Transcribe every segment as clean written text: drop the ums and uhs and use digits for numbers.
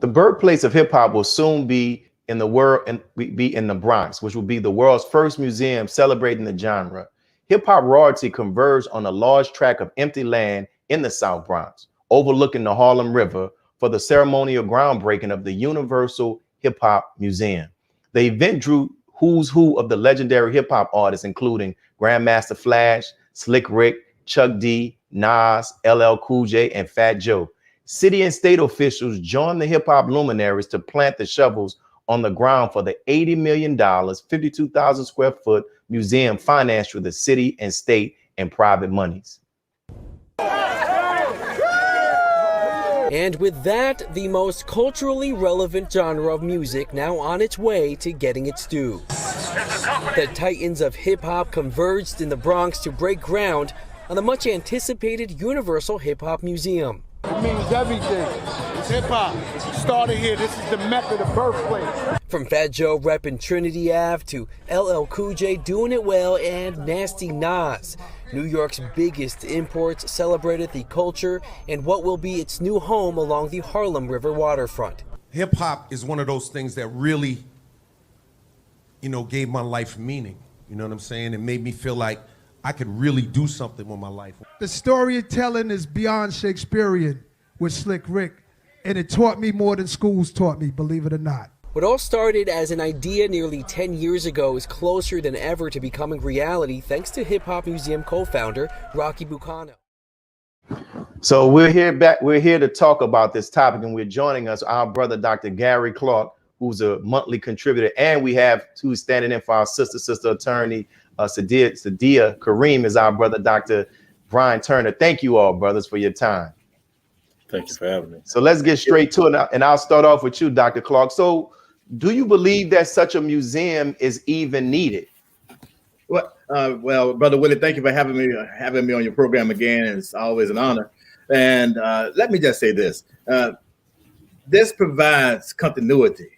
The birthplace of hip hop will soon be in the world and be in the Bronx, which will be the world's first museum celebrating the genre. Hip hop royalty converged on a large tract of empty land in the South Bronx, overlooking the Harlem River for the ceremonial groundbreaking of the Universal Hip Hop Museum. The event drew who's who of the legendary hip hop artists, including Grandmaster Flash, Slick Rick, Chuck D, Nas, LL Cool J, and Fat Joe. City and state officials joined the hip hop luminaries to plant the shovels on the ground for the $80 million, 52,000 square foot museum financed through the city and state and private monies. And with that, the most culturally relevant genre of music now on its way to getting its due. The titans of hip-hop converged in the Bronx to break ground on the much-anticipated Universal Hip Hop Museum. It means everything. It's hip-hop. It started here. This is the mecca, the birthplace. From Fat Joe repping Trinity Ave to LL Cool J doing it well and Nasty Nas, New York's biggest imports celebrated the culture and what will be its new home along the Harlem River waterfront. Hip hop is one of those things that really, gave my life meaning. You know what I'm saying? It made me feel like I could really do something with my life. The storytelling is beyond Shakespearean with Slick Rick, and it taught me more than schools taught me, believe it or not. What all started as an idea nearly 10 years ago is closer than ever to becoming reality thanks to Hip Hop Museum co-founder Rocky Bucano. So we're here to talk about this topic, and we're joining us our brother Dr. Gary Clark, who's a monthly contributor, and we have two standing in for our sister attorney Sadia Kareem is our brother Dr. Brian Turner. Thank you all, brothers, for your time. Thank you for having me. So let's get straight to it, and I'll start off with you, Dr. Clark. So do you believe that such a museum is even needed? Well, Brother Willie, thank you for having me on your program again. It's always an honor. And let me just say this. This provides continuity,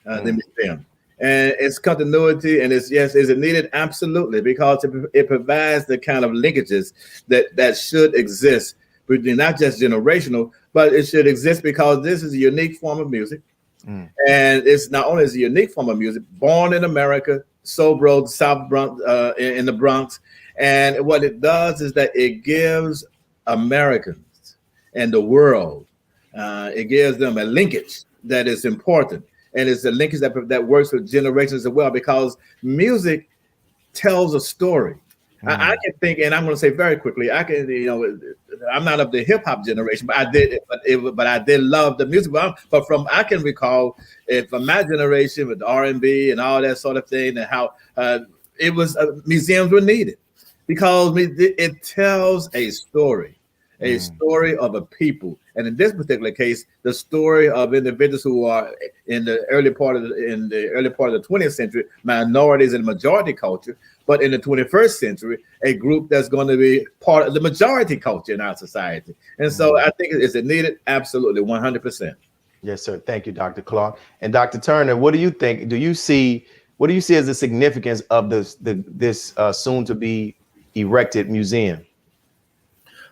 the museum. And it's continuity, and is it needed? Absolutely, because it provides the kind of linkages that should exist between not just generational, but it should exist because this is a unique form of music. And it's not only is a unique form of music, born in America, Sobro, South Bronx, in the Bronx. And what it does is that it gives Americans and the world, it gives them a linkage that is important. And it's a linkage that works with generations as well, because music tells a story. I can think, and I'm going to say very quickly, I'm not of the hip hop generation, but I did love the music. But I can recall from my generation with R&B and all that sort of thing, and how museums were needed because it tells a story. A story of a people, and in this particular case, the story of individuals who are in the early part of the 20th century, minorities in majority culture, but in the 21st century, a group that's going to be part of the majority culture in our society. And so, I think is it needed? Absolutely, 100%. Yes, sir. Thank you, Dr. Clark. And Dr. Turner, what do you think? What do you see as the significance of this soon to be erected museum?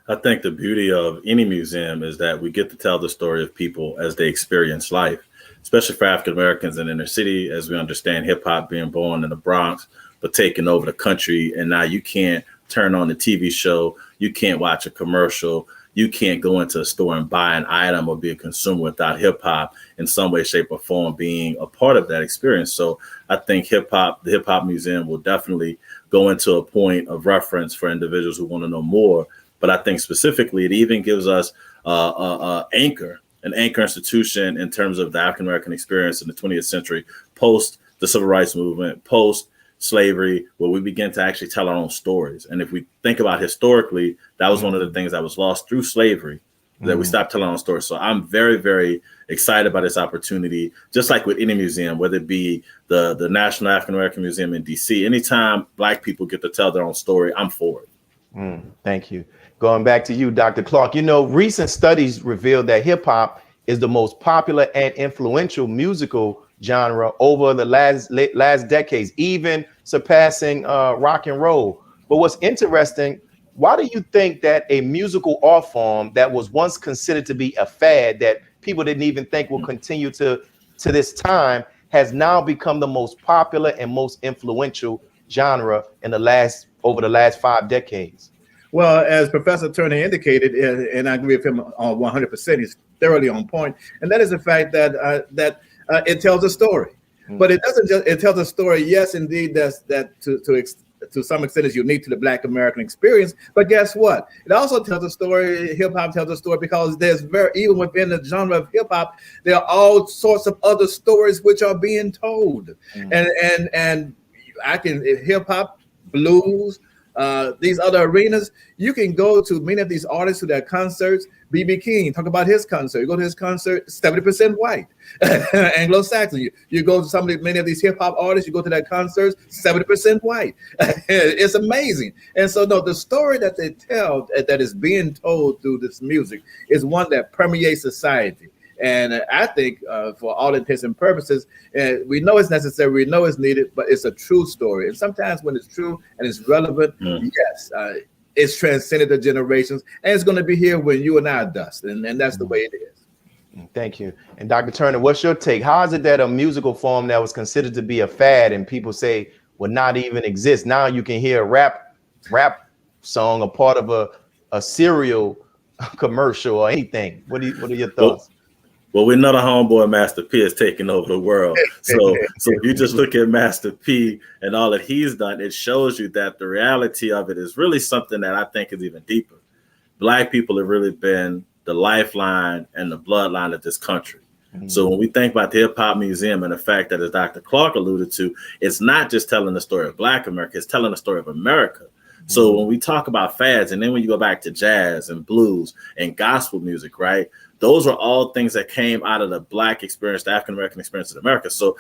I think the beauty of any museum is that we get to tell the story of people as they experience life, especially for African Americans in inner city, as we understand hip hop being born in the Bronx, but taking over the country. And now you can't turn on the TV show. You can't watch a commercial. You can't go into a store and buy an item or be a consumer without hip hop in some way, shape, or form being a part of that experience. So I think the Hip Hop Museum will definitely go into a point of reference for individuals who want to know more. But I think specifically, it even gives us an anchor institution in terms of the African-American experience in the 20th century, post the Civil Rights Movement, post slavery, where we begin to actually tell our own stories. And if we think about historically, that was one of the things that was lost through slavery, that we stopped telling our own stories. So I'm very, very excited by this opportunity, just like with any museum, whether it be the National African-American Museum in DC. Anytime Black people get to tell their own story, I'm for it. Thank you. Going back to you, Dr. Clark, recent studies revealed that hip hop is the most popular and influential musical genre over the last decades, even surpassing rock and roll. But what's interesting, why do you think that a musical art form that was once considered to be a fad that people didn't even think will continue to this time has now become the most popular and most influential genre in over the last 5 decades? Well, as Professor Turner indicated, and I agree with him on 100%, he's thoroughly on point, and that is the fact that it tells a story. But it doesn't just, it tells a story. Yes, indeed, that to some extent is unique to the Black American experience. But guess what? It also tells a story. Hip hop tells a story because there's even within the genre of hip hop, there are all sorts of other stories which are being told. And I can hip hop, blues, these other arenas, you can go to many of these artists to their concerts. B.B. King, talk about his concert. You go to his concert, 70% white, Anglo-Saxon. You go to many of these hip hop artists, you go to their concerts, 70% white. It's amazing. And so, no, the story that they tell, that is being told through this music, is one that permeates society. And I think for all intents and purposes, we know it's necessary, we know it's needed, but it's a true story. And sometimes when it's true and it's relevant, yes, it's transcended the generations, and it's going to be here when you and I are dust. And that's the way it is. Thank you. And Dr. Turner, what's your take? How is it that a musical form that was considered to be a fad and people say would not even exist, now you can hear a rap song, a part of a cereal commercial or anything? What are your thoughts? Well, we know the homeboy Master P is taking over the world. So if you just look at Master P and all that he's done, it shows you that the reality of it is really something that I think is even deeper. Black people have really been the lifeline and the bloodline of this country. So when we think about the Hip Hop Museum and the fact that, as Dr. Clark alluded to, it's not just telling the story of Black America, it's telling the story of America. So when we talk about fads, and then when you go back to jazz and blues and gospel music, right? Those are all things that came out of the Black experience, the African-American experience in America. So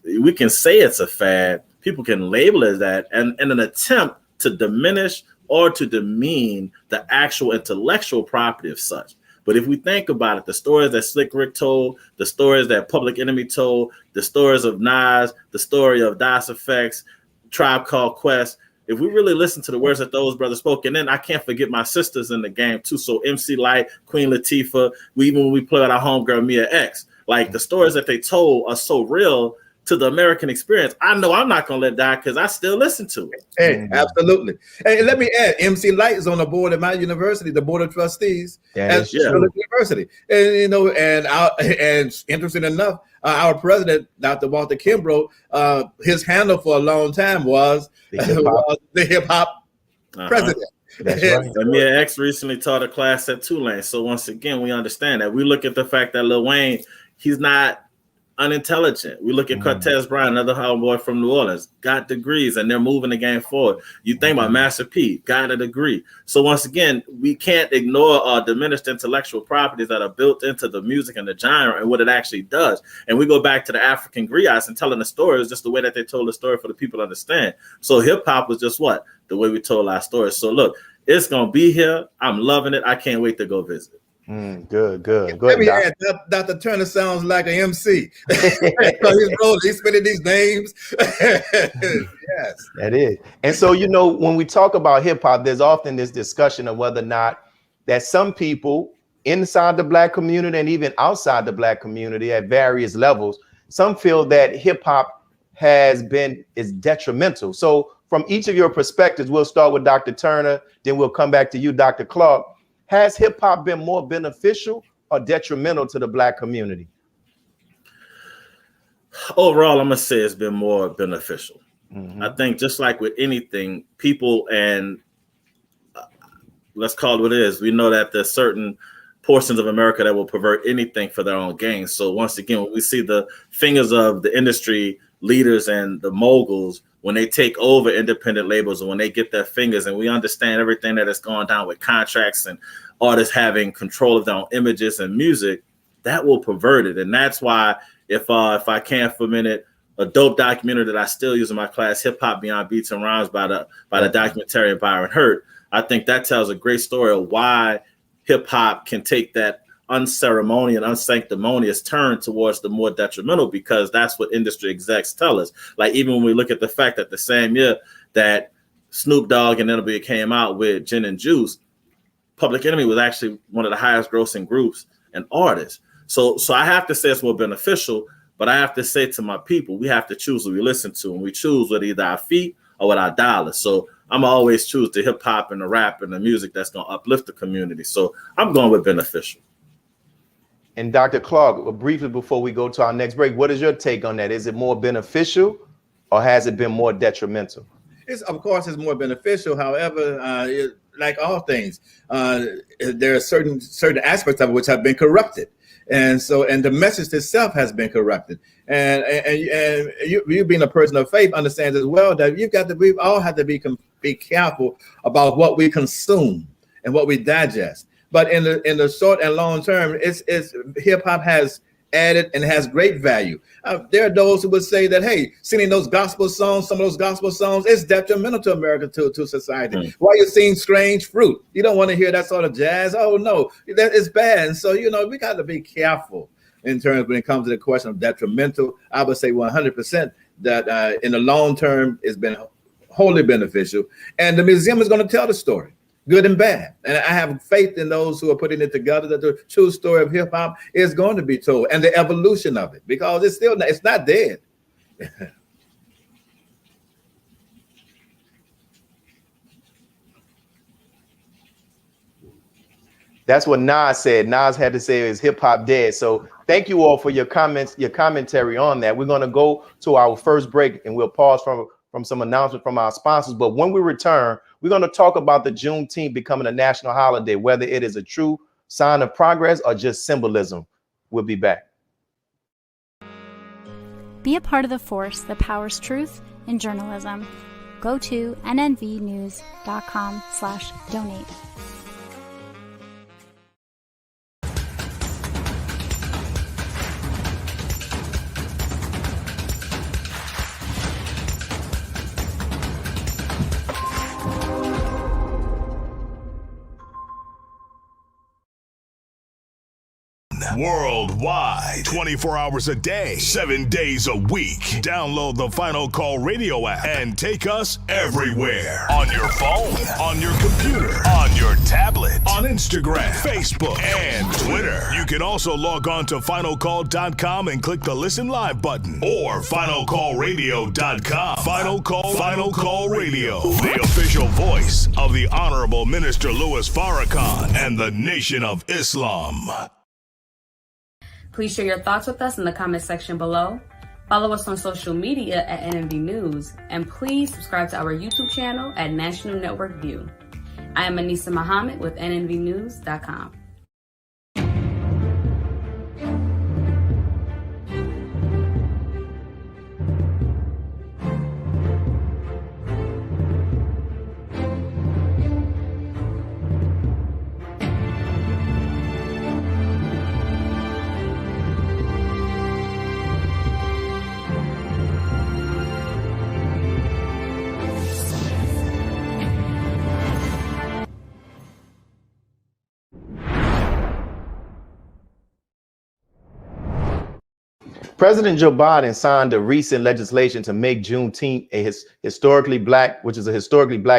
we can say it's a fad. People can label it as that, and an attempt to diminish or to demean the actual intellectual property of such. But if we think about it, the stories that Slick Rick told, the stories that Public Enemy told, the stories of Nas, the story of Das Effects, Tribe Called Quest, if we really listen to the words that those brothers spoke, and then I can't forget my sisters in the game too. So MC Light, Queen Latifah, even when we play out our homegirl Mia X, like the stories that they told are so real to the American experience. I know I'm not gonna let die because I still listen to it. Hey, absolutely. Hey, let me add, MC Light is on the board at my university, the board of trustees at university. And you know, and interesting enough, our president, Dr. Walter Kimbrough, his handle for a long time was the hip hop president. That's right. And Mia X recently taught a class at Tulane. So once again, we understand that. We look at the fact that Lil Wayne, he's not unintelligent. We look at Cortez Bryant, another homeboy from New Orleans, got degrees and they're moving the game forward. You think about Master P, got a degree. So once again, we can't ignore or diminish the intellectual properties that are built into the music and the genre and what it actually does. And we go back to the African griots and telling the story is just the way that they told the story for the people to understand. So hip hop was just what? The way we told our stories. So look, it's going to be here. I'm loving it. I can't wait to go visit. Good. Let me add, Dr. Turner sounds like an MC. He's spinning these names. Yes, that is. And so, you know, when we talk about hip hop, there's often this discussion of whether or not that some people inside the Black community and even outside the Black community at various levels, some feel that hip hop is detrimental. So from each of your perspectives, we'll start with Dr. Turner, then we'll come back to you, Dr. Clark. Has hip hop been more beneficial or detrimental to the Black community? Overall, I'm going to say it's been more beneficial. I think just like with anything, people and let's call it what it is. We know that there's certain portions of America that will pervert anything for their own gain. So once again, when we see the fingers of the industry leaders and the moguls, when they take over independent labels and when they get their fingers, and we understand everything that has gone down with contracts and artists having control of their own images and music, that will pervert it. And that's why if I can for a minute, a dope documentary that I still use in my class, Hip Hop Beyond Beats and Rhymes by the documentarian Byron Hurt, I think that tells a great story of why hip hop can take that unceremonious and unsanctimonious turn towards the more detrimental, because that's what industry execs tell us. Like even when we look at the fact that the same year that Snoop Dogg and NWA came out with Gin and Juice, Public Enemy was actually one of the highest grossing groups and artists. So I have to say it's more beneficial, but I have to say to my people, we have to choose what we listen to, and we choose with either our feet or with our dollars. So I'm always choose the hip hop and the rap and the music that's going to uplift the community. So I'm going with beneficial. And Dr. Clark, briefly before we go to our next break, what is your take on that? Is it more beneficial or has it been more detrimental? Of course, it's more beneficial. However, like all things, there are certain aspects of it which have been corrupted. And the message itself has been corrupted. And you being a person of faith understands as well that we all have to be careful about what we consume and what we digest. But in the short and long term, it's hip hop has added and has great value. There are those who would say that, hey, singing those gospel songs, some of those gospel songs, is detrimental to America, to society. Why you sing Strange Fruit? You don't want to hear that sort of jazz. Oh no, that is bad. And so, we got to be careful in terms when it comes to the question of detrimental. I would say 100% that in the long term, it's been wholly beneficial. And the museum is going to tell the story, good and bad. And I have faith in those who are putting it together that the true story of hip hop is going to be told, and the evolution of it, because it's not dead. That's what Nas said. Nas had to say is hip hop dead. So thank you all for your comments, your commentary on that. We're going to go to our first break and we'll pause from some announcements from our sponsors. But when we return, we're going to talk about the Juneteenth becoming a national holiday, whether it is a true sign of progress or just symbolism. We'll be back. Be a part of the force that powers truth in journalism. Go to nnvnews.com/donate. Worldwide, 24 hours a day, 7 days a week. Download the Final Call Radio app and take us everywhere. On your phone, on your computer, on your tablet, on Instagram, Facebook, and Twitter. You can also log on to finalcall.com and click the Listen Live button or finalcallradio.com. Final Call Radio, the official voice of the Honorable Minister Louis Farrakhan and the Nation of Islam. Please share your thoughts with us in the comment section below. Follow us on social media at NNV News, and please subscribe to our YouTube channel at National Network View. I am Anissa Muhammad with nnvnews.com. President Joe Biden signed a recent legislation to make Juneteenth a historically black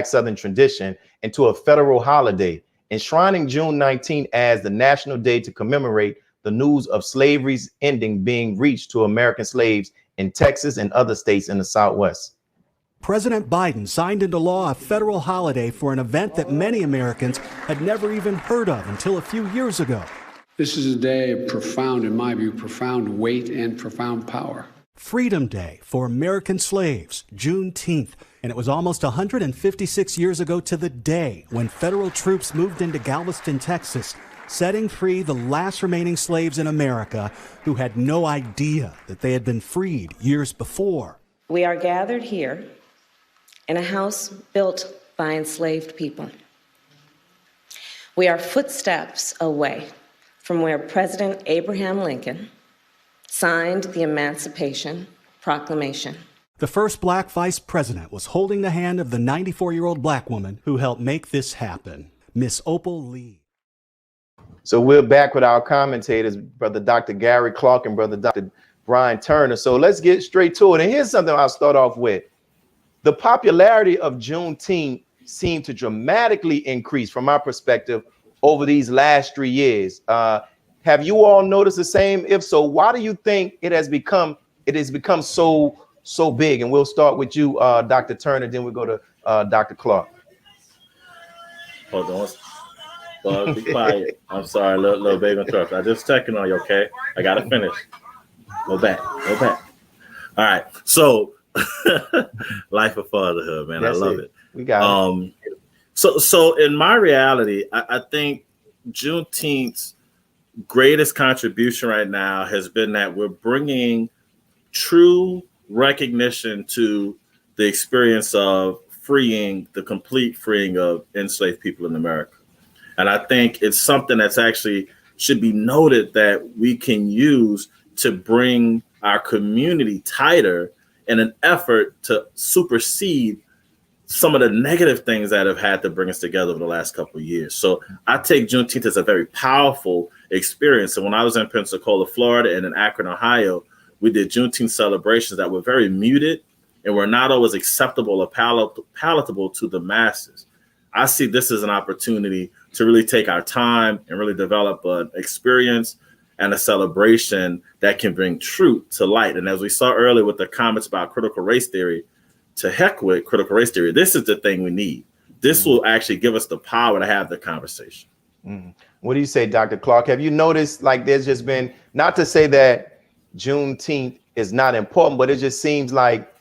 Southern tradition into a federal holiday, enshrining June 19 as the national day to commemorate the news of slavery's ending being reached to American slaves in Texas and other states in the Southwest. President Biden signed into law a federal holiday for an event that many Americans had never even heard of until a few years ago. This is a day of profound, in my view, profound weight and profound power. Freedom Day for American slaves, Juneteenth. And it was almost 156 years ago to the day when federal troops moved into Galveston, Texas, setting free the last remaining slaves in America who had no idea that they had been freed years before. We are gathered here in a house built by enslaved people. We are footsteps away from where President Abraham Lincoln signed the Emancipation Proclamation. The first black vice president was holding the hand of the 94-year-old black woman who helped make this happen, Miss Opal Lee. So we're back with our commentators, Brother Dr. Gary Clark and Brother Dr. Brian Turner. So let's get straight to it. And here's something I'll start off with. the popularity of Juneteenth seemed to dramatically increase from my perspective over these last 3 years. Have you all noticed the same? If so, why do you think it has become so big? And we'll start with you, Dr. Turner, then we'll go to Dr. Clark. Hold on. Be quiet. I'm sorry, little baby interruption. I just checking on you, okay? I gotta finish. Go back. All right. So, life of fatherhood, man. That's I love it. We got it. So in my reality, I think Juneteenth's greatest contribution right now has been that we're bringing true recognition to the experience of the complete freeing of enslaved people in America. And I think it's something that's actually should be noted that we can use to bring our community tighter in an effort to supersede some of the negative things that have had to bring us together over the last couple of years. So I take Juneteenth as a very powerful experience. And when I was in Pensacola, Florida, and in Akron, Ohio, we did Juneteenth celebrations that were very muted and were not always acceptable or palatable to the masses. I see this as an opportunity to really take our time and really develop an experience and a celebration that can bring truth to light. And as we saw earlier with the comments about critical race theory, to heck with critical race theory, this is the thing we need. This will actually give us the power to have the conversation. What do you say, Dr. Clark? Have you noticed, like, there's just been, not to say that Juneteenth is not important, but it just seems like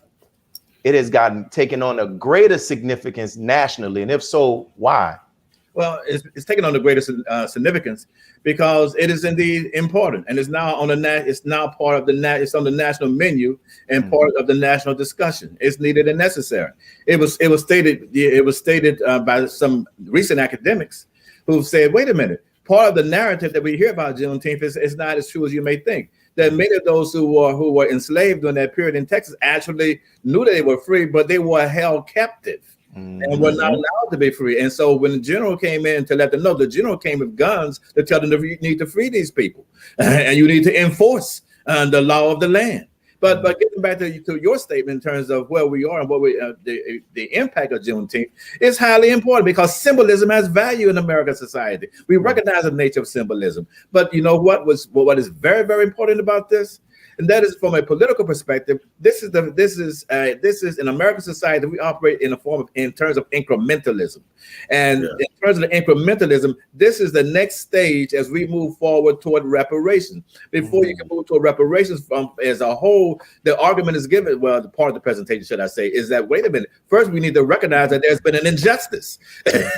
it has taken on a greater significance nationally, and if so, why? Well, it's taken on the greatest significance because it is indeed important, and it's now on it's now part of it's on the national menu and part of the national discussion. It's needed and necessary. It was stated by some recent academics who said, "Wait a minute, part of the narrative that we hear about Juneteenth is not as true as you may think." That many of those who were enslaved during that period in Texas actually knew that they were free, but they were held captive and were not allowed to be free. And so when the general came in to let them know, the general came with guns to tell them that you need to free these people and you need to enforce the law of the land. But getting back to your statement in terms of where we are and what the impact of Juneteenth is highly important because symbolism has value in American society. We recognize the nature of symbolism. But you know what is very, very important about this? And that is from a political perspective. This is in American society we operate in terms of incrementalism, and in terms of the incrementalism, this is the next stage as we move forward toward reparations. Before you can move to a reparations as a whole, the argument is given. Well, the part of the presentation, should I say, is that wait a minute. First, we need to recognize that there's been an injustice.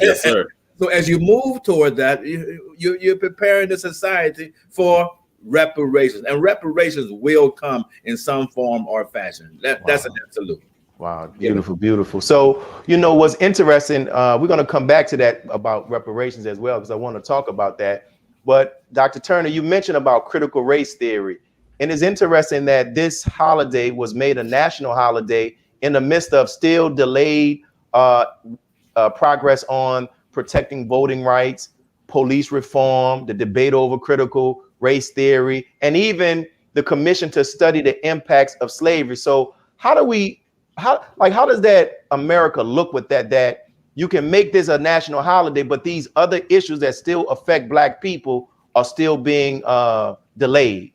Yes, sir. So as you move toward that, you're preparing the society for reparations, and reparations will come in some form or fashion. That's an absolute. Wow, beautiful. So, what's interesting, we're going to come back to that about reparations as well, because I want to talk about that. But Dr. Turner, you mentioned about critical race theory, and it's interesting that this holiday was made a national holiday in the midst of still delayed progress on protecting voting rights, police reform, the debate over critical race theory, and even the commission to study the impacts of slavery. So how does that America look with that you can make this a national holiday, but these other issues that still affect Black people are still being delayed?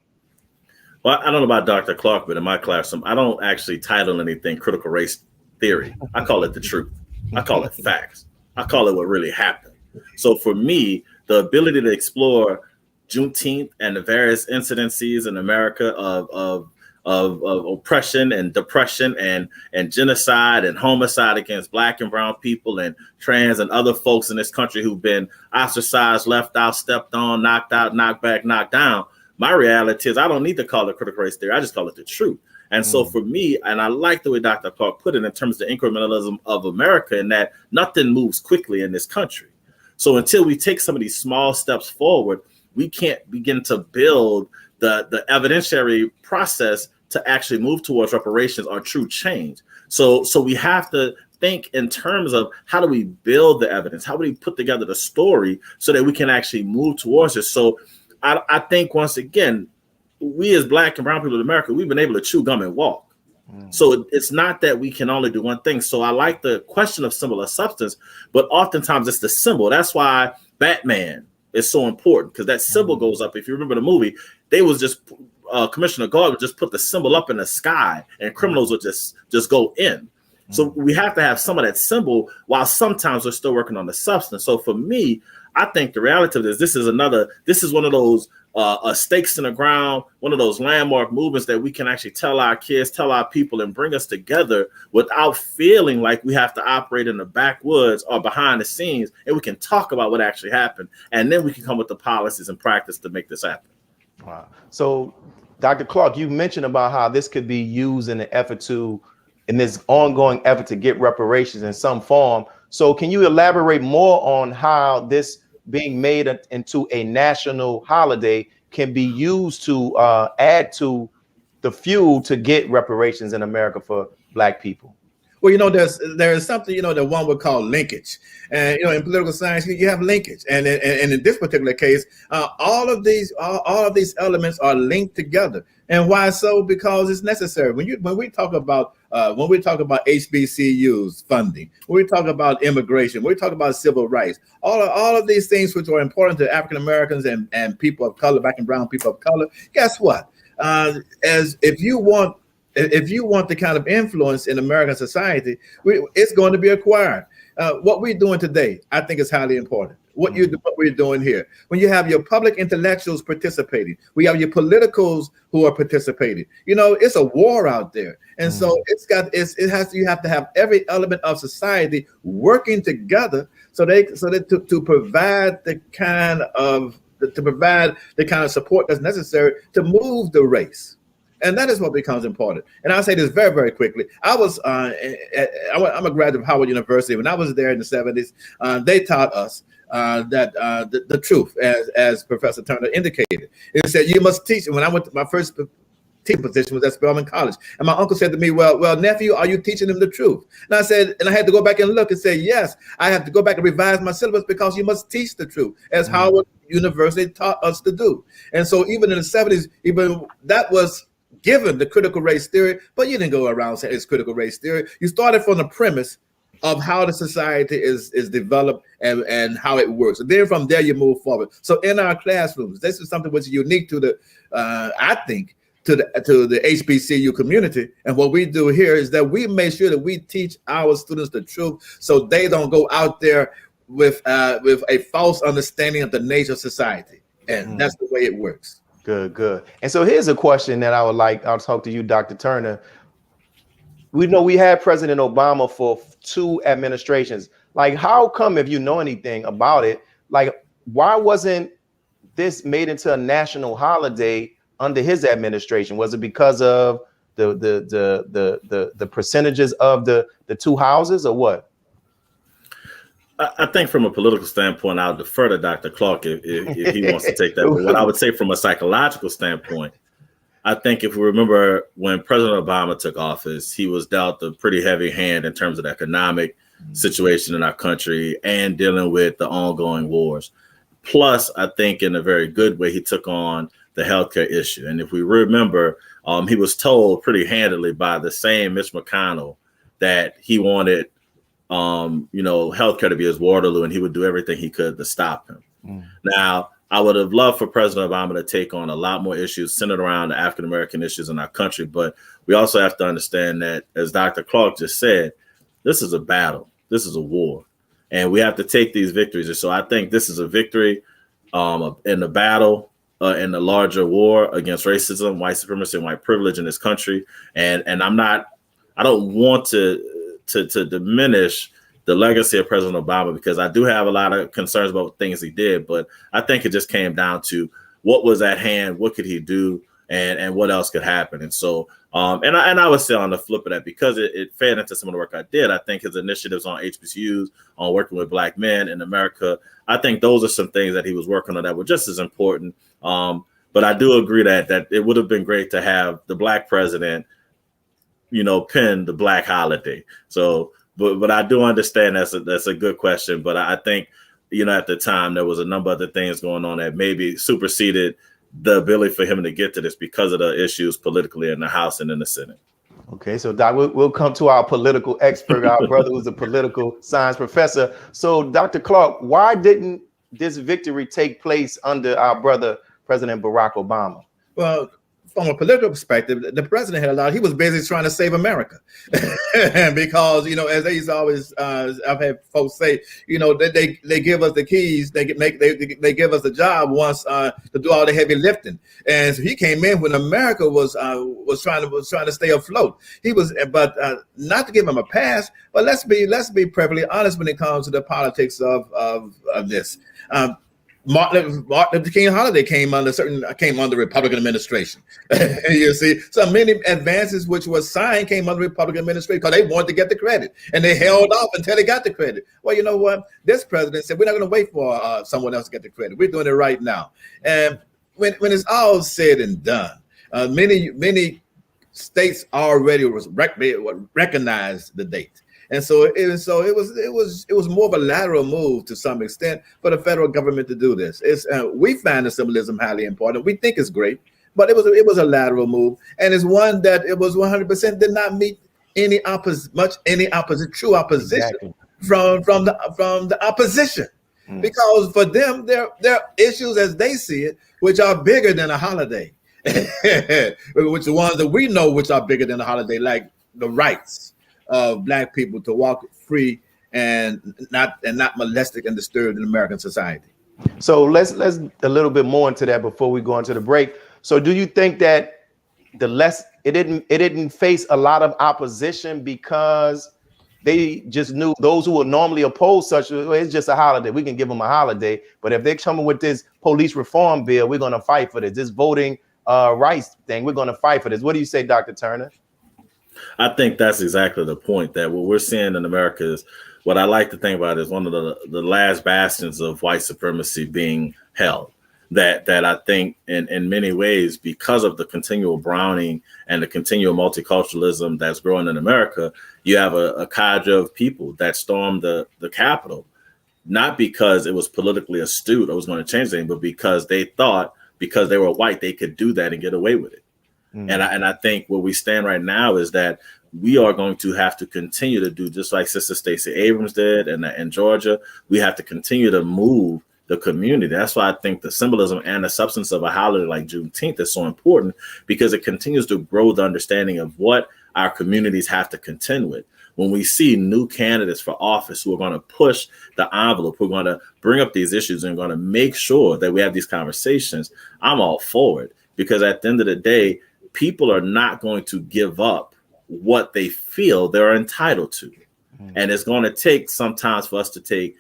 Well, I don't know about Dr. Clark, but in my classroom, I don't actually title anything critical race theory. I call it the truth. I call it facts. I call it what really happened. So for me, the ability to explore Juneteenth and the various incidences in America of oppression and depression and genocide and homicide against Black and brown people and trans and other folks in this country who've been ostracized, left out, stepped on, knocked out, knocked back, knocked down. My reality is I don't need to call it critical race theory. I just call it the truth. And so for me, and I like the way Dr. Clark put it in terms of the incrementalism of America, in that nothing moves quickly in this country. So until we take some of these small steps forward, we can't begin to build the evidentiary process to actually move towards reparations or true change. So we have to think in terms of how do we build the evidence? How do we put together the story so that we can actually move towards it? So I think, once again, we as Black and brown people in America, we've been able to chew gum and walk. So it's not that we can only do one thing. So I like the question of symbol or substance, but oftentimes it's the symbol. That's why Batman is so important, because that symbol goes up. If you remember the movie, they was just Commissioner Gordon would just put the symbol up in the sky, and criminals would just go in. So we have to have some of that symbol, while sometimes we're still working on the substance. So for me, I think the reality of this is one of those stakes in the ground, one of those landmark movements that we can actually tell our kids, tell our people, and bring us together without feeling like we have to operate in the backwoods or behind the scenes, and we can talk about what actually happened, and then we can come with the policies and practice to make this happen. Wow. So, Dr. Clark, you mentioned about how this could be used in this ongoing effort to get reparations in some form. So can you elaborate more on how this being made into a national holiday can be used to add to the fuel to get reparations in America for Black people? Well, there is something, that one would call linkage. And, in political science, you have linkage. And in this particular case, all of these elements are linked together. And why so? Because it's necessary. When we talk about HBCUs funding, when we talk about immigration, when we talk about civil rights, all of these things which are important to African Americans and people of color, Black and brown people of color, guess what? If you want the kind of influence in American society, it's going to be acquired. What we're doing today, I think, is highly important. What we're doing here, when you have your public intellectuals participating, we have your politicals who are participating. It's a war out there, and so you have to have every element of society working together to provide the kind of support that's necessary to move the race. And that is what becomes important. And I'll say this very, very quickly. I'm a graduate of Howard University. When I was there in the 70s, they taught us that the truth, as Professor Turner indicated. It said you must teach. When I went to my first teaching position was at Spelman College, and my uncle said to me, well, nephew, are you teaching them the truth? And I said, and I had to go back and look and say, yes, I have to go back and revise my syllabus because you must teach the truth, as Howard University taught us to do. And so even in the 70s, even that was given the critical race theory, but you didn't go around saying it's critical race theory. You started from the premise of how the society is developed and how it works. And then from there you move forward. So in our classrooms, this is something which is unique to the, I think, to the HBCU community. And what we do here is that we make sure that we teach our students the truth, so they don't go out there with a false understanding of the nature of society. And that's the way it works. Good. And so here's a question that I'll talk to you, Dr. Turner. We know we had President Obama for 2 administrations. Like, how come, if you know anything about it, like, why wasn't this made into a national holiday under his administration? Was it because of the percentages of the 2 houses, or what? I think from a political standpoint, I'll defer to Dr. Clark if he wants to take that. But what I would say from a psychological standpoint, I think if we remember when President Obama took office, he was dealt a pretty heavy hand in terms of the economic situation in our country and dealing with the ongoing wars. Plus, I think in a very good way, he took on the healthcare issue. And if we remember, he was told pretty handily by the same Mitch McConnell that he wanted healthcare to be his Waterloo, and he would do everything he could to stop him. Now, I would have loved for President Obama to take on a lot more issues centered around the African-American issues in our country. But we also have to understand that, as Dr. Clark just said, this is a battle. This is a war. And we have to take these victories. And so I think this is a victory in the battle, in the larger war against racism, white supremacy, and white privilege in this country. And I don't want to diminish the legacy of President Obama, because I do have a lot of concerns about things he did, but I think it just came down to what was at hand, what could he do, and what else could happen. And so, and I would say on the flip of that, because it fed into some of the work I did, I think his initiatives on HBCUs, on working with Black men in America, I think those are some things that he was working on that were just as important. But I do agree that it would have been great to have the Black president, pin the Black holiday. So, but I do understand that's a good question. But I think, at the time there was a number of other things going on that maybe superseded the ability for him to get to this because of the issues politically in the House and in the Senate. Okay, so Doc, we'll come to our political expert, our brother who's a political science professor. So, Dr. Clark, why didn't this victory take place under our brother, President Barack Obama? Well, from a political perspective, the president he was busy trying to save America. Because, as they always, I've had folks say, they give us the keys, they give us the job once to do all the heavy lifting. And so he came in when America was trying to stay afloat. But not to give him a pass, but let's be perfectly honest when it comes to the politics of this. Martin Luther King holiday came under Republican administration. You see, so many advances which was signed came under Republican administration because they wanted to get the credit, and they held off until they got the credit. Well, you know what? This president said we're not going to wait for someone else to get the credit. We're doing it right now. And when it's all said and done, many states already recognized the date. And so it was more of a lateral move to some extent for the federal government to do this. We find the symbolism highly important. We think it's great, but it was a lateral move, and it's one that it was 100% did not meet any true opposition exactly. from the opposition, because for them there are issues as they see it which are bigger than a holiday, which the ones that we know which are bigger than a holiday, like the rights of Black people to walk free and not molested and disturbed in American society. So let's a little bit more into that before we go into the break. So do you think that it didn't face a lot of opposition because they just knew those who would normally oppose such it's just a holiday, we can give them a holiday, but if they're coming with this police reform bill, we're going to fight for this voting rights thing, we're going to fight for this. What do you say, Dr. Turner? I think that's exactly the point, that what we're seeing in America is what I like to think about is one of the last bastions of white supremacy being held. That I think in many ways, because of the continual browning and the continual multiculturalism that's growing in America, you have a cadre of people that stormed the Capitol, not because it was politically astute or was going to change anything, but because they thought because they were white, they could do that and get away with it. And I think where we stand right now is that we are going to have to continue to do just like Sister Stacey Abrams did in Georgia. We have to continue to move the community. That's why I think the symbolism and the substance of a holiday like Juneteenth is so important, because it continues to grow the understanding of what our communities have to contend with. When we see new candidates for office who are going to push the envelope, who are going to bring up these issues and going to make sure that we have these conversations, I'm all for it, because at the end of the day, people are not going to give up what they feel they're entitled to. And it's going to take sometimes for us to take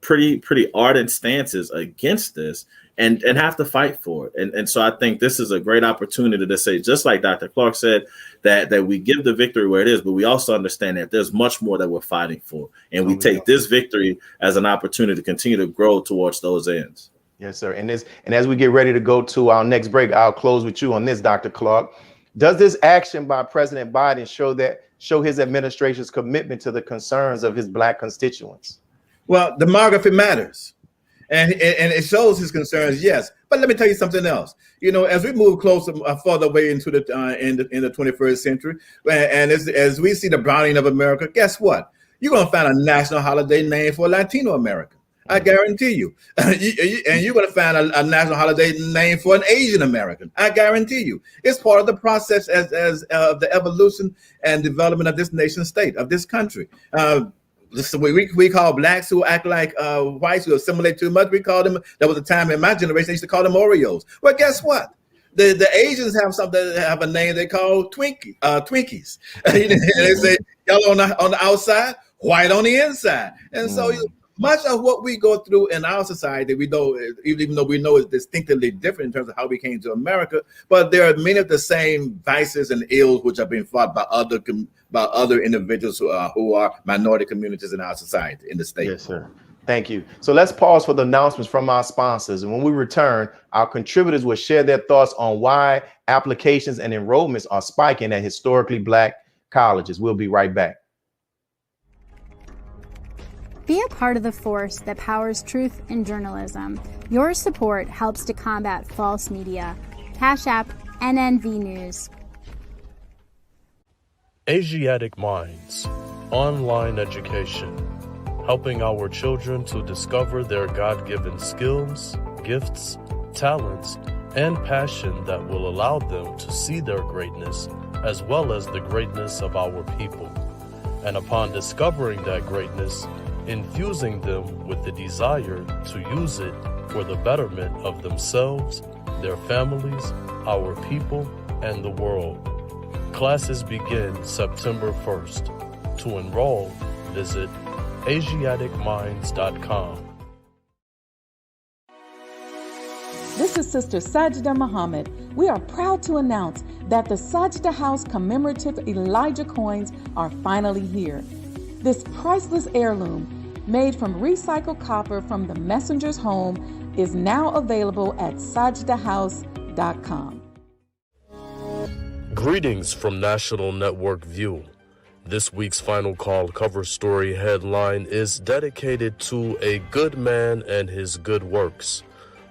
pretty ardent stances against this and have to fight for it. And so I think this is a great opportunity to say, just like Dr. Clark said, that we give the victory where it is, but we also understand that there's much more that we're fighting for. And we take this victory as an opportunity to continue to grow towards those ends. Yes, sir. And as we get ready to go to our next break, I'll close with you on this, Dr. Clark. Does this action by President Biden show his administration's commitment to the concerns of his Black constituents? Well, demography matters, and it shows his concerns. Yes, but let me tell you something else. As we move closer, further away into the in the 21st century, and as we see the browning of America, guess what? You're going to find a national holiday named for Latino American. I guarantee you. And you're going to find a national holiday named for an Asian American. I guarantee you. It's part of the process as the evolution and development of this nation state, of this country. We call Blacks who act like whites, who assimilate too much. We call them, there was a time in my generation, they used to call them Oreos. Well, guess what? The Asians have a name they call Twinkies. They say yellow on the outside, white on the inside. And so much of what we go through in our society, we know, even though we know it's distinctively different in terms of how we came to America, but there are many of the same vices and ills which are being fought by other individuals who are minority communities in our society, in the state. Yes, sir. Thank you. So let's pause for the announcements from our sponsors. And when we return, our contributors will share their thoughts on why applications and enrollments are spiking at historically Black colleges. We'll be right back. Be a part of the force that powers truth in journalism. Your support helps to combat false media. Cash App NNV News. Asiatic Minds, online education, helping our children to discover their God-given skills, gifts, talents, and passion that will allow them to see their greatness as well as the greatness of our people. And upon discovering that greatness, infusing them with the desire to use it for the betterment of themselves, their families, our people, and the world. Classes begin September 1st. To enroll, visit AsiaticMinds.com. This is Sister Sajida Muhammad. We are proud to announce that the Sajida House commemorative Elijah coins are finally here. This priceless heirloom, made from recycled copper from the messenger's home, is now available at sajidahouse.com. Greetings from National Network View. This week's Final Call cover story headline is dedicated to a good man and his good works.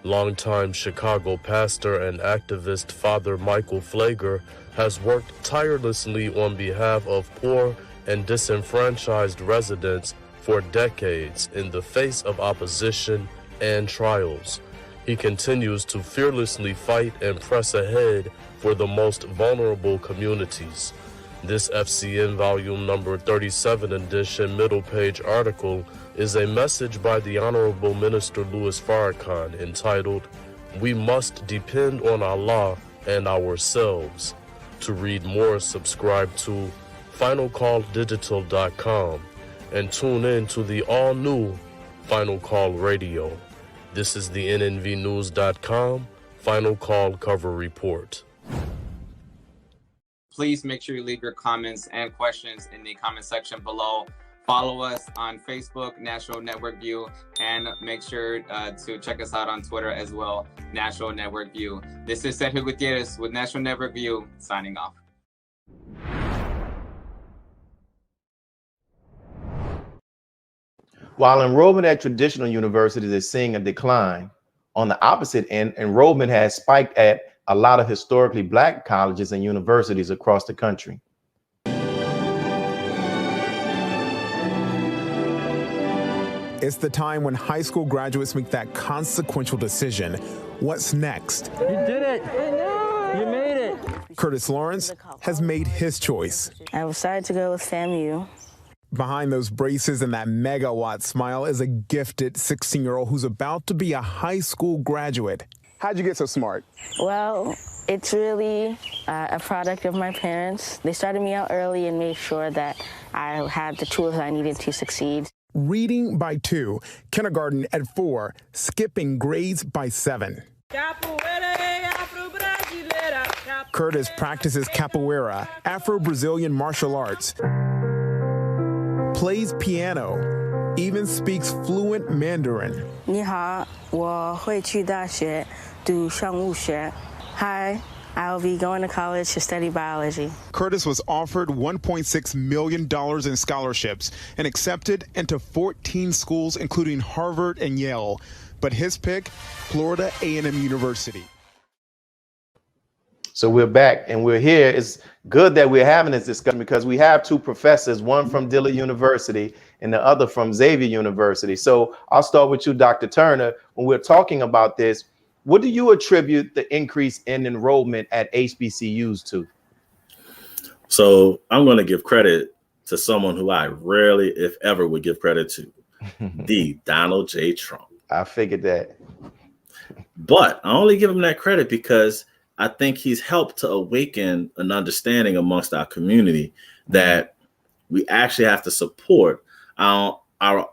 Longtime Chicago pastor and activist Father Michael Pfleger has worked tirelessly on behalf of poor and disenfranchised residents for decades in the face of opposition and trials. He continues to fearlessly fight and press ahead for the most vulnerable communities. This FCN volume number 37 edition middle page article is a message by the Honorable Minister Louis Farrakhan entitled, "We Must Depend on Allah and Ourselves." To read more, subscribe to finalcalldigital.com and tune in to the all-new Final Call Radio. This is the nnvnews.com Final Call cover report. Please make sure you leave your comments and questions in the comment section below. Follow us on Facebook, National Network View, and make sure to check us out on Twitter as well, National Network View. This is Sergio Gutierrez with National Network View, signing off. While enrollment at traditional universities is seeing a decline, on the opposite end, enrollment has spiked at a lot of historically Black colleges and universities across the country. It's the time when high school graduates make that consequential decision. What's next? You did it! I know! You made it! Curtis Lawrence has made his choice. I decided to go with FAMU. Behind those braces and that megawatt smile is a gifted 16-year-old who's about to be a high school graduate. How'd you get so smart? Well, it's really a product of my parents. They started me out early and made sure that I had the tools I needed to succeed. Reading by 2, kindergarten at 4, skipping grades by 7. Curtis practices capoeira, Afro-Brazilian martial arts, plays piano, even speaks fluent Mandarin. 你好，我会去大学读生物学. Hi, I'll be going to college to study biology. Curtis was offered $1.6 million in scholarships and accepted into 14 schools, including Harvard and Yale. But his pick, Florida A&M University. So we're back and we're here. It's good that we're having this discussion because we have two professors, one from Dillard University and the other from Xavier University. So I'll start with you, Dr. Turner. When we're talking about this, what do you attribute the increase in enrollment at HBCUs to? So I'm going to give credit to someone who I rarely, if ever, would give credit to, the Donald J. Trump. I figured that. But I only give him that credit because I think he's helped to awaken an understanding amongst our community that we actually have to support our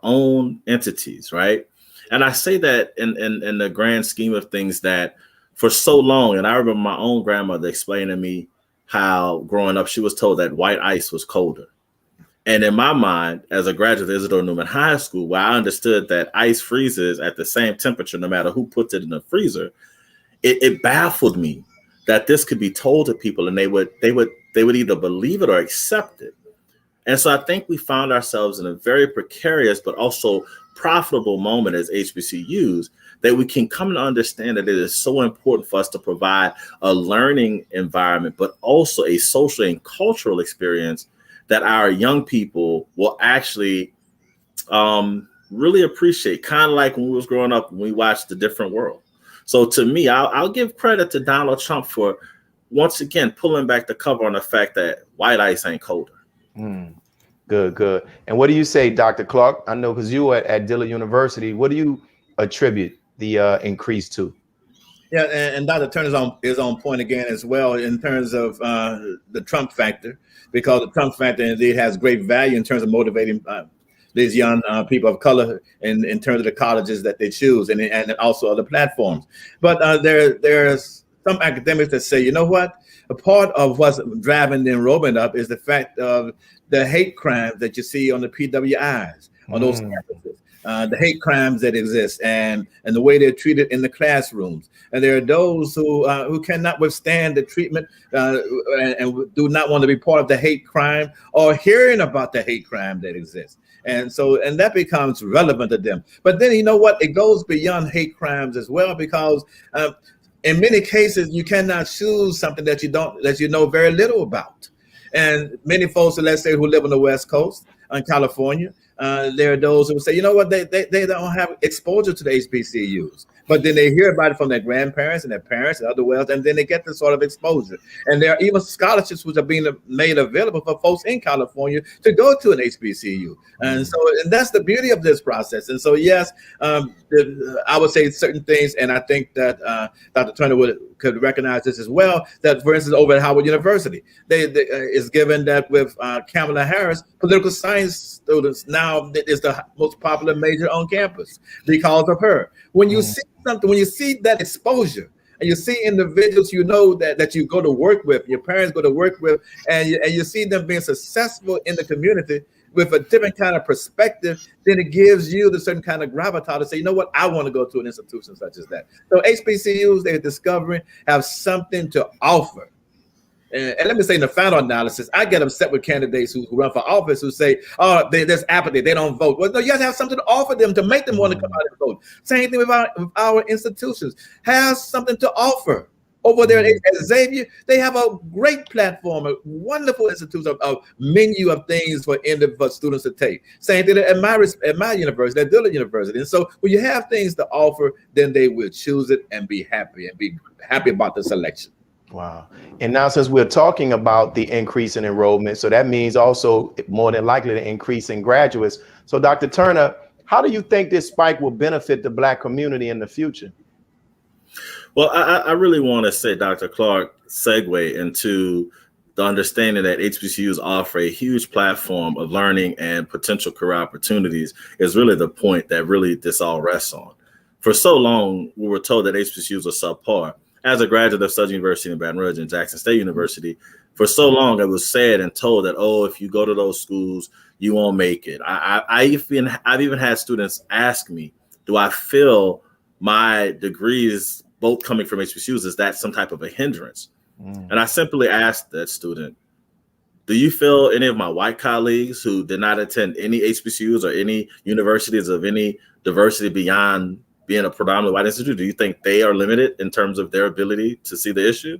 own entities, right? And I say that in the grand scheme of things that for so long, and I remember my own grandmother explaining to me how growing up, she was told that white ice was colder. And in my mind, as a graduate of Isidore Newman High School, where I understood that ice freezes at the same temperature, no matter who puts it in the freezer, it baffled me that this could be told to people and they would either believe it or accept it. And so I think we found ourselves in a very precarious but also profitable moment as HBCUs, that we can come to understand that it is so important for us to provide a learning environment, but also a social and cultural experience that our young people will actually really appreciate, kind of like when we was growing up, when we watched The Different World. So to me, I'll give credit to Donald Trump for, once again, pulling back the cover on the fact that white ice ain't colder. Good. And what do you say, Dr. Clark? I know because you were at Dillard University. What do you attribute the increase to? Yeah, and Dr. Turner is on point again as well in terms of the Trump factor, because the Trump factor indeed has great value in terms of motivating these young people of color in terms of the colleges that they choose and also other platforms. But there's some academics that say, you know what? A part of what's driving the enrollment up is the fact of the hate crimes that you see on the PWIs, on those campuses. The hate crimes that exist and the way they're treated in the classrooms. And there are those who cannot withstand the treatment and do not want to be part of the hate crime or hearing about the hate crime that exists. And that becomes relevant to them. But then, you know what? It goes beyond hate crimes as well, because in many cases, you cannot choose something that you know very little about. And many folks, let's say, who live on the West Coast, in California, there are those who say, you know what, they don't have exposure to the HBCUs, but then they hear about it from their grandparents and their parents and other wells, and then they get this sort of exposure. And there are even scholarships which are being made available for folks in California to go to an HBCU. And that's the beauty of this process. And so, yes, I would say certain things, and I think that Dr. Turner could recognize this as well, that, for instance, over at Howard University, is given that with Kamala Harris, political science students now is the most popular major on campus because of her. When you see something, when you see that exposure, and you see individuals you know that you go to work with, your parents go to work with, and you see them being successful in the community with a different kind of perspective, then it gives you the certain kind of gravitas to say, you know what, I want to go to an institution such as that. So HBCUs, they're discovering, have something to offer. And let me say, in the final analysis, I get upset with candidates who run for office who say, oh, there's apathy, they don't vote. Well, no, you have to have something to offer them to make them want to come out and vote. Same thing with our institutions. Have something to offer. Over there at Xavier, they have a great platform, a wonderful institution, a menu of things for students to take. Same thing at my university, at Dillard University. And so when you have things to offer, then they will choose it and be happy about the selection. Wow. And now, since we're talking about the increase in enrollment, so that means also more than likely the increase in graduates. So Dr. Turner, how do you think this spike will benefit the Black community in the future? Well, I really want to say, Dr. Clark, segue into the understanding that HBCUs offer a huge platform of learning and potential career opportunities is really the point that really this all rests on. For so long, we were told that HBCUs are subpar. As a graduate of Southern University in Baton Rouge and Jackson State University, for so long it was said and told that, oh, if you go to those schools, you won't make it. I've even had students ask me, do I feel my degrees, both coming from HBCUs, is that some type of a hindrance? And I simply asked that student, do you feel any of my white colleagues who did not attend any HBCUs or any universities of any diversity beyond being a predominantly white institute, do you think they are limited in terms of their ability to see the issue?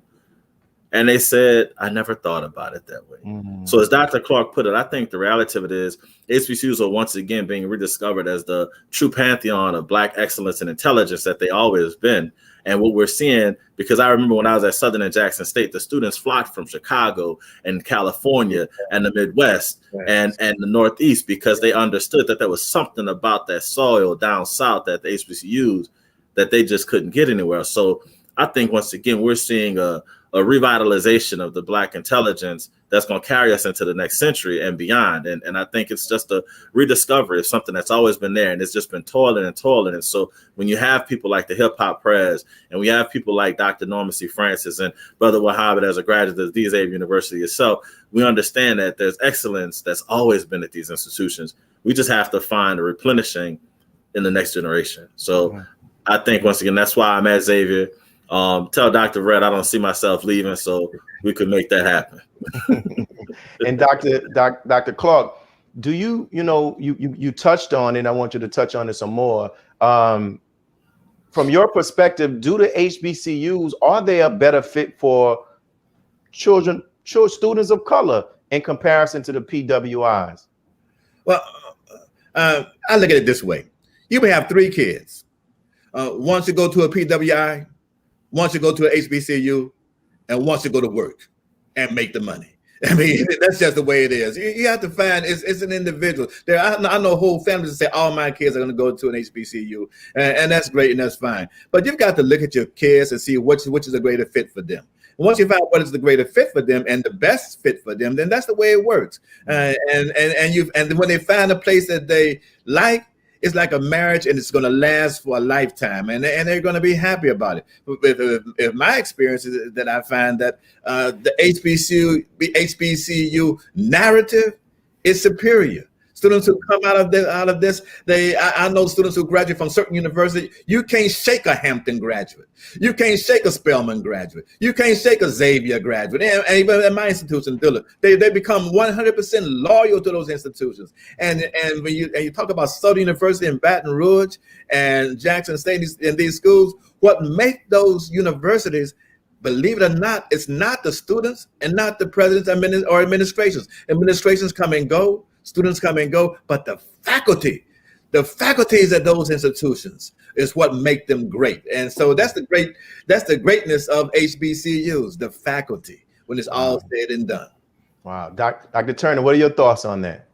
And they said, I never thought about it that way. So as Dr. Clark put it, I think the reality of it is HBCUs are once again being rediscovered as the true pantheon of Black excellence and intelligence that they always been. And what we're seeing, because I remember when I was at Southern and Jackson State, the students flocked from Chicago and California and the Midwest and the Northeast, because they understood that there was something about that soil down south at the HBCUs that they just couldn't get anywhere. So I think once again, we're seeing a revitalization of the Black intelligence that's going to carry us into the next century and beyond. And I think it's just a rediscovery of something that's always been there, and it's just been toiling. And so when you have people like the hip hop prez, and we have people like Dr. Norman C. Francis and Brother Wahab as a graduate of the Xavier University itself, we understand that there's excellence that's always been at these institutions. We just have to find a replenishing in the next generation. So I think, once again, that's why I'm at Xavier. Tell Dr. Red I don't see myself leaving, so we could make that happen. And Dr. Clark, do you touched on it, I want you to touch on it some more. From your perspective, do the HBCUs, are they a better fit for students of color in comparison to the PWIs? Well, I look at it this way. You may have 3 kids. One should go to a PWI, one should go to an HBCU, and one should go to work and make the money. I mean, that's just the way it is. You have to find, it's an individual. I know whole families that say, all my kids are going to go to an HBCU, and that's great and that's fine. But you've got to look at your kids and see which is a greater fit for them. And once you find what is the greater fit for them and the best fit for them, then that's the way it works. And when they find a place that they like, it's like a marriage, and it's going to last for a lifetime, and they're going to be happy about it. If my experience is that I find that the HBCU narrative is superior. Students who come out of this, I know students who graduate from certain universities. You can't shake a Hampton graduate. You can't shake a Spelman graduate. You can't shake a Xavier graduate. And even at my institution, Dillard, they become 100% loyal to those institutions. And when you talk about Southern University in Baton Rouge and Jackson State in these schools, what make those universities, believe it or not, it's not the students and not the presidents or administrations. Administrations come and go. Students come and go, but the faculties at those institutions is what make them great. And so that's the greatness of HBCUs, the faculty, when it's all said and done. Wow. Dr. Turner, what are your thoughts on that?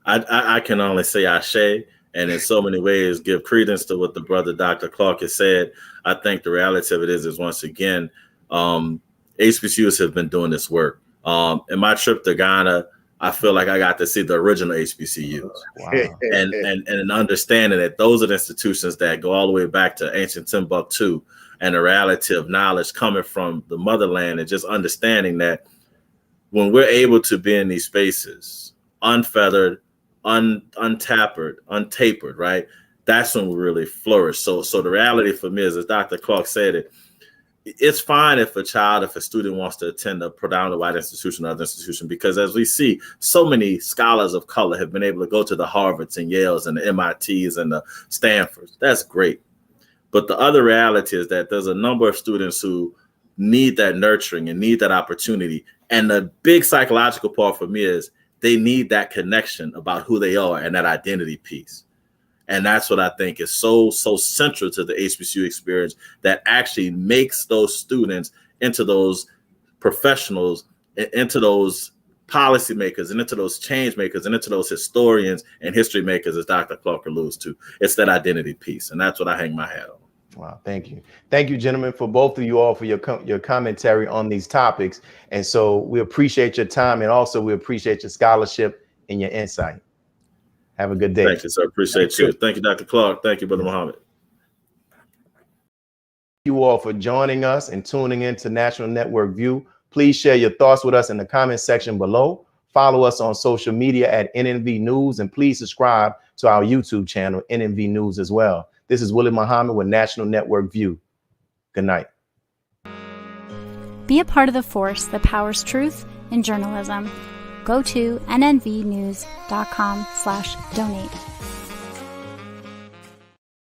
I can only say ashe, and in so many ways give credence to what the brother Dr. Clark has said. I think the reality of it is once again, HBCUs have been doing this work. In my trip to Ghana, I feel like I got to see the original HBCUs. Wow. and an understanding that those are the institutions that go all the way back to ancient Timbuktu, and the reality of knowledge coming from the motherland, and just understanding that when we're able to be in these spaces, unfeathered, untapered, right? That's when we really flourish. So the reality for me is, as Dr. Clark said it, it's fine if a student wants to attend a predominantly white institution or other institution, because as we see, so many scholars of color have been able to go to the Harvards and Yales and the MITs and the Stanfords. That's great. But the other reality is that there's a number of students who need that nurturing and need that opportunity. And the big psychological part for me is they need that connection about who they are and that identity piece. And that's what I think is so central to the HBCU experience, that actually makes those students into those professionals, into those policymakers, and into those change makers, and into those historians and history makers, as Dr. Clark alludes to. It's that identity piece, and that's what I hang my hat on. Wow, thank you. Thank you, gentlemen, for both of you all for your commentary on these topics. And so we appreciate your time, and also we appreciate your scholarship and your insight. Have a good day. Thank you, sir. Appreciate you. Thank you, Dr. Clark. Thank you, Brother Muhammad. Thank you all for joining us and tuning in to National Network View. Please share your thoughts with us in the comment section below. Follow us on social media at NNV News, and please subscribe to our YouTube channel, NNV News, as well. This is Willie Muhammad with National Network View. Good night. Be a part of the force that powers truth in journalism. Go to nnvnews.com/donate.